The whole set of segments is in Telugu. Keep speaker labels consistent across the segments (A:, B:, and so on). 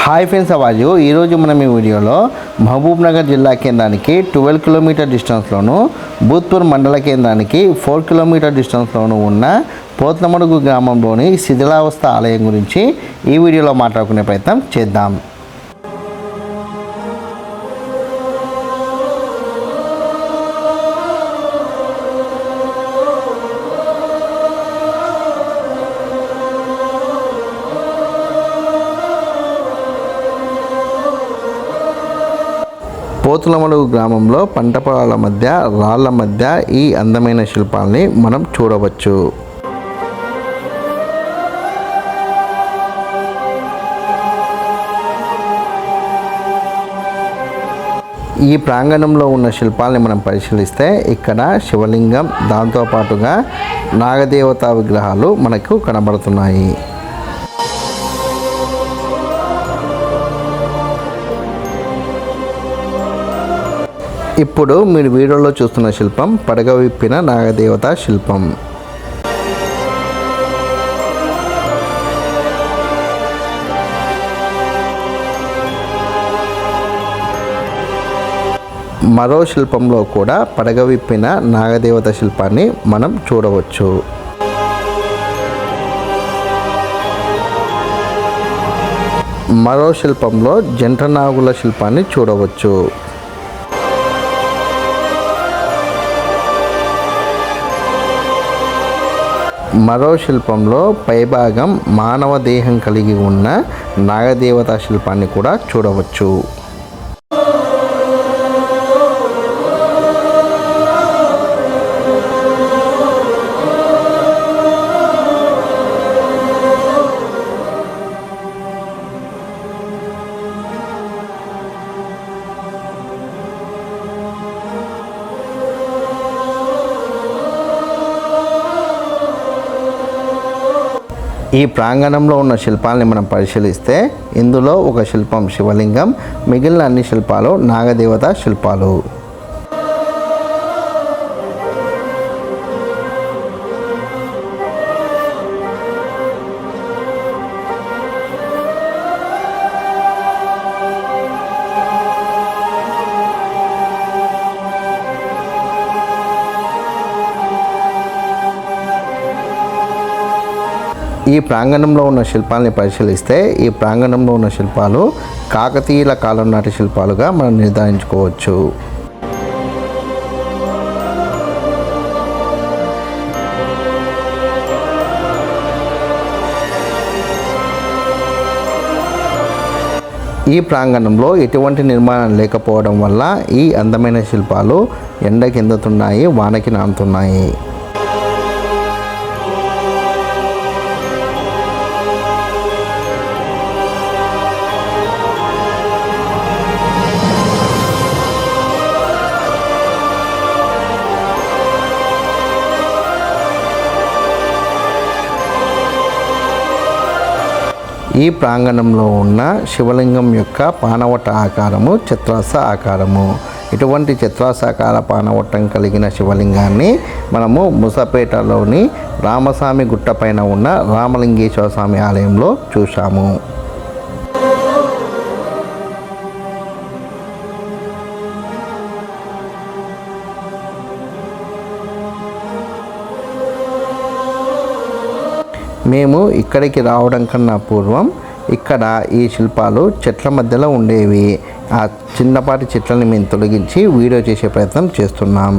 A: హాయ్ ఫ్రెండ్స్, అవాజు ఈరోజు మనం ఈ వీడియోలో మహబూబ్ నగర్ జిల్లా కేంద్రానికి 12 కిలోమీటర్ డిస్టెన్స్లోను, భూత్పూర్ మండల కేంద్రానికి 4 కిలోమీటర్ డిస్టెన్స్లోను ఉన్న పోత్నమడుగు గ్రామంలోని శిథిలావస్థ ఆలయం గురించి ఈ వీడియోలో మాట్లాడుకునే ప్రయత్నం చేద్దాం. పోతులమడుగు గ్రామంలో పంట పొలాల మధ్య రాళ్ల మధ్య ఈ అందమైన శిల్పాల్ని మనం చూడవచ్చు. ఈ ప్రాంగణంలో ఉన్న శిల్పాల్ని మనం పరిశీలిస్తే ఇక్కడ శివలింగం, దాంతోపాటుగా నాగదేవతా విగ్రహాలు మనకు కనబడుతున్నాయి. ఇప్పుడు మీరు వీడియోలో చూస్తున్న శిల్పం పడగ విప్పిన నాగదేవత శిల్పం. మరో శిల్పంలో కూడా పడగ విప్పిన నాగదేవత శిల్పాన్ని మనం చూడవచ్చు. మరో శిల్పంలో జంట నాగుల శిల్పాన్ని చూడవచ్చు. మరో శిల్పంలో పైభాగం మానవ దేహం కలిగి ఉన్న నాగదేవత శిల్పాన్ని కూడా చూడవచ్చు. ఈ ప్రాంగణంలో ఉన్న శిల్పాలని మనం పరిశీలిస్తే ఇందులో ఒక శిల్పం శివలింగం, మిగిలిన అన్ని శిల్పాలు నాగదేవత శిల్పాలు. ఈ ప్రాంగణంలో ఉన్న శిల్పాలని పరిశీలిస్తే ఈ ప్రాంగణంలో ఉన్న శిల్పాలు కాకతీయుల కాలం నాటి శిల్పాలుగా మనం నిర్ధారించుకోవచ్చు. ఈ ప్రాంగణంలో ఎటువంటి నిర్మాణం లేకపోవడం వల్ల ఈ అందమైన శిల్పాలు ఎండకి ఎందుతున్నాయి, వానకి నానుతున్నాయి. ఈ ప్రాంగణంలో ఉన్న శివలింగం యొక్క పానవట్ట ఆకారము చత్రాస ఆకారము. ఇటువంటి చత్రాసాకార పానవట్టం కలిగిన శివలింగాన్ని మనము ముసాపేటలోని రామస్వామి గుట్టపైన ఉన్న రామలింగేశ్వర స్వామి ఆలయంలో చూశాము. మేము ఇక్కడికి రావడం కన్నా పూర్వం ఇక్కడ ఈ శిల్పాలు చెట్ల మధ్యలో ఉండేవి. ఆ చిన్నపాటి చెట్లని మేము తొలగించి వీడియో చేసే ప్రయత్నం చేస్తున్నాం.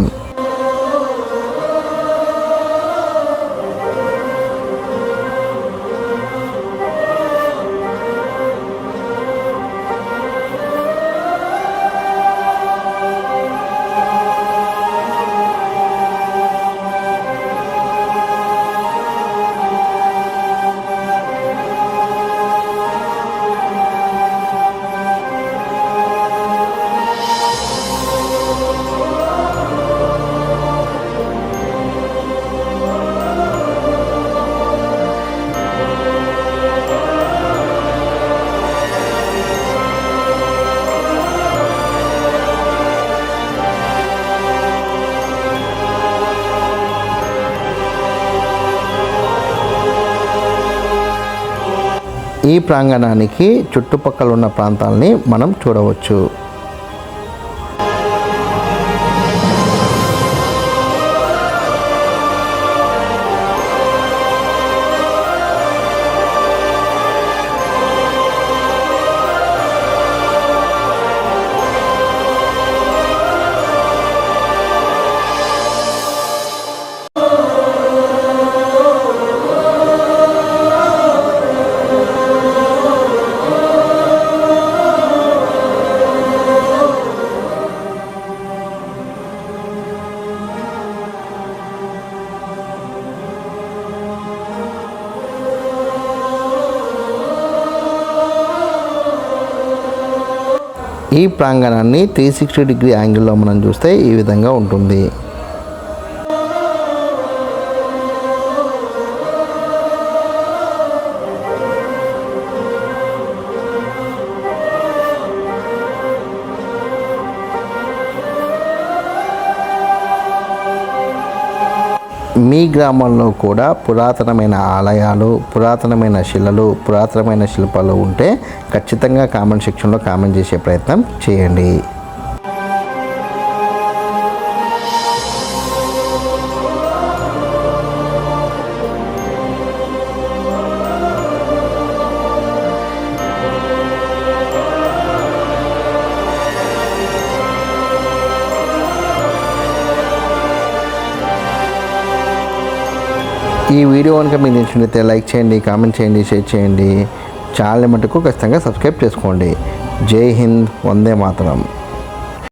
A: ఈ ప్రాంగణానికి చుట్టుపక్కల ఉన్న ప్రాంతాలని మనం చూడవచ్చు. ఈ ప్రాంగణాన్ని 360 డిగ్రీ యాంగిల్లో మనం చూస్తే ఈ విధంగా ఉంటుంది. మీ గ్రామంలో కూడా పురాతనమైన ఆలయాలు, పురాతనమైన శిలలు, పురాతనమైన శిల్పాలు ఉంటే ఖచ్చితంగా కామెంట్ సెక్షన్లో కామెంట్ చేసే ప్రయత్నం చేయండి. ఈ వీడియో కనుక మీకు నచ్చినట్లయితే లైక్ చేయండి, కామెంట్ చేయండి, షేర్ చేయండి. ఛానల్ మటుకు ఖచ్చితంగా సబ్స్క్రైబ్ చేసుకోండి. జై హింద్, వందే మాతరం.